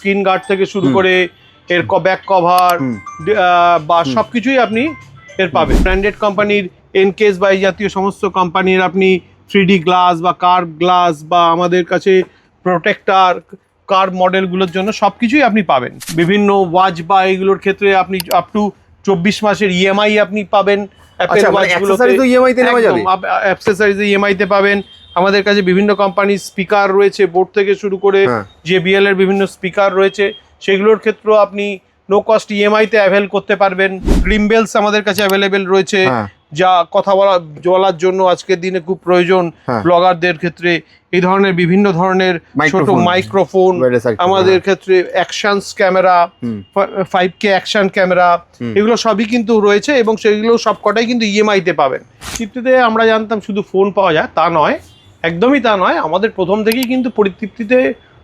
Screen guard থেকে শুরু করে এর ব্যাক কভার বা সবকিছুই আপনি এর পাবেন। ব্র্যান্ডেড কোম্পানির এনকেস বা এই জাতীয় সমস্ত কোম্পানির আপনি 3D গ্লাস বা কার্ভ গ্লাস বা আমাদের কাছে প্রোটেক্টার কার মডেলগুলোর জন্য সবকিছুই আপনি পাবেন। বিভিন্ন ওয়াচ বা এইগুলোর ক্ষেত্রে আপনি আপ টু 24 মাসের ইএমআই আপনি পাবেন। অ্যাক্সেসরিজ ইএমআই তে পাবেন। আমাদের কাছে বিভিন্ন কোম্পানির স্পিকার রয়েছে, বোট থেকে শুরু করে JBL এর বিভিন্ন স্পিকার রয়েছে, সেগুলোর ক্ষেত্রেও আপনি নো কস্ট ইএমআই তে অ্যাভেল করতে পারবেন। গ্রিমবেলস আমাদের কাছে অ্যাভেলেবেল রয়েছে, যা কথা বলার জন্য আজকের দিনে খুব প্রয়োজন ব্লগারদের ক্ষেত্রে। এই ধরনের বিভিন্ন ধরনের ছোট মাইক্রোফোন, আমাদের ক্ষেত্রে actions camera, 5K action camera, এগুলো সবই কিন্তু রয়েছে এবং সেগুলো সবকটাই কিন্তু ইএমআই তে পাবেন। তৃপ্তিতে আমরা জানতাম শুধু ফোন পাওয়া যায়, তা নয়, একদমই তা নয়। আমাদের প্রথম থেকেই কিন্তু পরিতৃপ্তিতে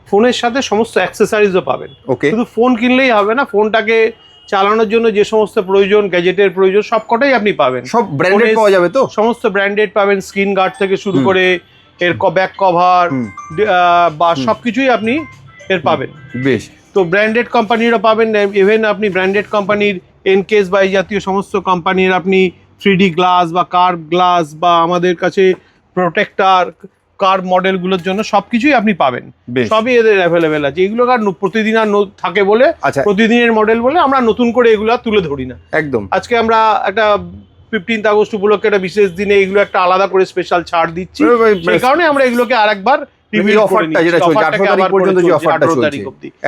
ফোনের সাথে সমস্ত অ্যাক্সেসরিজও পাবেন। শুধু ফোন কিনলেই হবে না, ফোনটাকে চালানোর জন্য যে সমস্ত প্রয়োজন, গ্যাজেটের প্রয়োজন, সবকটাই আপনি পাবেন। সব ব্র্যান্ডেড পাওয়া যাবে তো? সমস্ত ব্র্যান্ডেড পাবেন, স্ক্রিন গার্ড থেকে শুরু করে এর ব্যাক কভার বা সবকিছুই আপনি এর পাবেন। বেশ। তো ব্র্যান্ডেড কোম্পানিরও পাবেন, ইভেন আপনি ব্র্যান্ডেড কোম্পানির এনকেস বা এই জাতীয় সমস্ত কোম্পানির আপনি 3D গ্লাস বা কার্ভ গ্লাস বা আমাদের কাছে প্রোটেক্টার কার মডেলগুলোর জন্য সবকিছুই আপনি পাবেন। সবই এদের অ্যাভেলেবেল আছে। এগুলো আর প্রতিদিন আর থাকে বলে, প্রতিদিনের মডেল বলে আমরা নতুন করে এগুলো তুলে ধরি না। একদম। আজকে আমরা একটা 15th আগস্ট উপলক্ষে একটা বিশেষ দিনে এগুলো একটা আলাদা করে স্পেশাল ছাড় দিচ্ছি, সেই কারণে আমরা এগুলোকে আরেকবার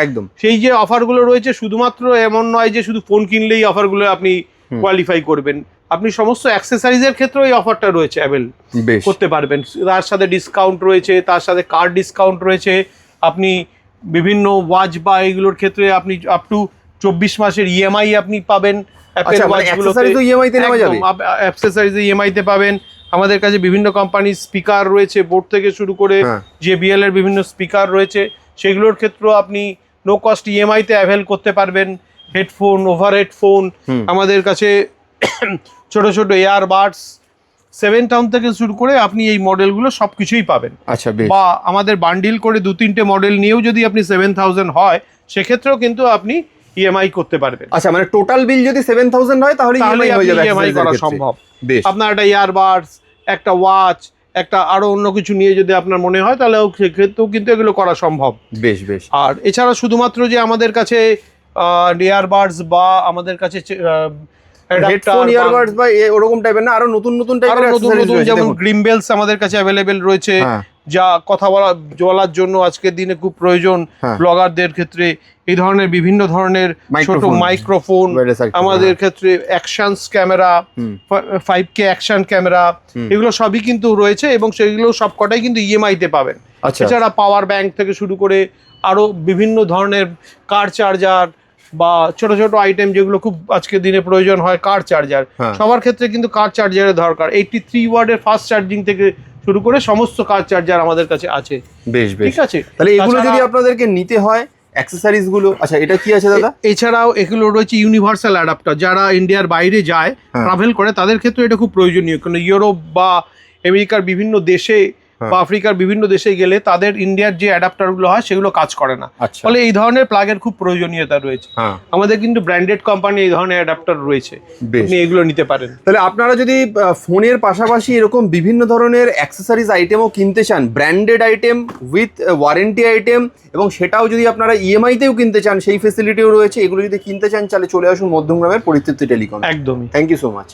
একদম। সেই যে অফারগুলো রয়েছে শুধুমাত্র এমন নয় যে শুধু ফোন কিনলেই অফারগুলো আপনি কোয়ালিফাই করবেন, আপনি সমস্ত অ্যাক্সেসরিজের ক্ষেত্রেও এই অফারটা রয়েছে, অ্যাভেল করতে পারবেন। তার সাথে ডিসকাউন্ট রয়েছে, তার সাথে কার্ড ডিসকাউন্ট রয়েছে। আপনি বিভিন্ন ওয়াচ বা এইগুলোর ক্ষেত্রে আপনি আপ টু 24 মাসের ইএমআই আপনি পাবেন। অ্যাক্সেসরিজ ইএমআই তে পাবেন। আমাদের কাছে বিভিন্ন কোম্পানির স্পিকার রয়েছে, বোট থেকে শুরু করে JBL এর বিভিন্ন স্পিকার রয়েছে, সেগুলোর ক্ষেত্রেও আপনি নো কস্ট ইএমআই তে অ্যাভেল করতে পারবেন। হেডফোন, ওভারহেড ফোন, আমাদের কাছে ছোট ছোট এয়ারবাডস 7 টাউন থেকে শুরু করে আপনি এই মডেলগুলো সবকিছুই পাবেন। আচ্ছা, বা আমাদের বান্ডিল করে 2-3টে মডেল নিয়েও যদি আপনি 7000 হয়, সেক্ষেত্রেও কিন্তু আপনি ইএমআই করতে পারবেন। আচ্ছা, মানে টোটাল বিল যদি 7000 হয় তাহলে ইএমআই করা সম্ভব। আপনার একটা ইয়ারবাডস, একটা ওয়াচ, একটা আরো অন্য কিছু নিয়ে যদি আপনার মনে হয়, তাহলে সেক্ষেত্রেও কিন্তু এগুলো করা সম্ভব। বেশ বেশ। আর এছাড়া শুধুমাত্র যে আমাদের কাছে ইয়ারবাডস বা আমাদের কাছে হেডফোন, ইয়ারবাডস বা ওরকম টাইপের না, আরো নতুন নতুন টাইপের অ্যাকসেসরিজ রয়েছে, যেমন গ্রিমবেলস আমাদের কাছে অ্যাভেলেবেল রয়েছে, যা কথা বলার জন্য আজকের দিনে খুব প্রয়োজন ব্লগারদের ক্ষেত্রে। এই ধরনের বিভিন্ন ধরনের ছোট মাইক্রোফোন, আমাদের ক্ষেত্রে actions camera, 5K action camera, এগুলো সবই কিন্তু রয়েছে এবং সেগুলো সবকটাই কিন্তু ইএমআই তে পাবেন। এছাড়া পাওয়ার ব্যাংক থেকে শুরু করে আরো বিভিন্ন ধরনের কার চার্জার বা ছোট ছোট আইটেম যেগুলো খুব আজকের দিনে প্রয়োজন হয়, কার চার্জার সবার ক্ষেত্রে কিন্তু কার চার্জারের দরকার। 83 ওয়াটের ফাস্ট চার্জিং থেকে শুরু করে সমস্ত কার চার্জার আমাদের কাছে আছে। বেশ বেশ, ঠিক আছে। তাহলে এগুলো যদি আপনাদেরকে নিতে হয় অ্যাক্সেসরিজ গুলো, আচ্ছা এটা কি আছে দাদা? এছাড়াও এগুলো রয়েছে ইউনিভার্সাল অ্যাডাপ্টার, যারা ইন্ডিয়ার বাইরে যায়, ট্রাভেল করে, তাদের ক্ষেত্রে এটা খুব প্রয়োজনীয়। কারণ ইউরোপ বা আমেরিকার বিভিন্ন দেশে বা আফ্রিকার বিভিন্ন দেশে গেলে তাদের ইন্ডিয়ার যে অ্যাডাপ্টারগুলো হয় সেগুলো কাজ করে না, ফলে এই ধরনের প্লাগের খুব প্রয়োজনীয়তা রয়েছে। আমাদের কিন্তু ব্র্যান্ডেড কোম্পানি এই ধরনের অ্যাডাপ্টার রয়েছে, আপনি এগুলো নিতে পারেন। তাহলে আপনারা যদি ফোনের পাশাপাশি এরকম বিভিন্ন ধরনের অ্যাক্সেসরিজ আইটেমও কিনতে চান, branded item with warranty item, এবং সেটাও যদি আপনারা ইএমআই তেও কিনতে চান, সেই ফেসিলিটিও রয়েছে। এগুলো যদি কিনতে চান তাহলে চলে আসুন মধ্যমগ্রামের পরিতৃপ্তি টেলিকম। একদমই। Thank you so much.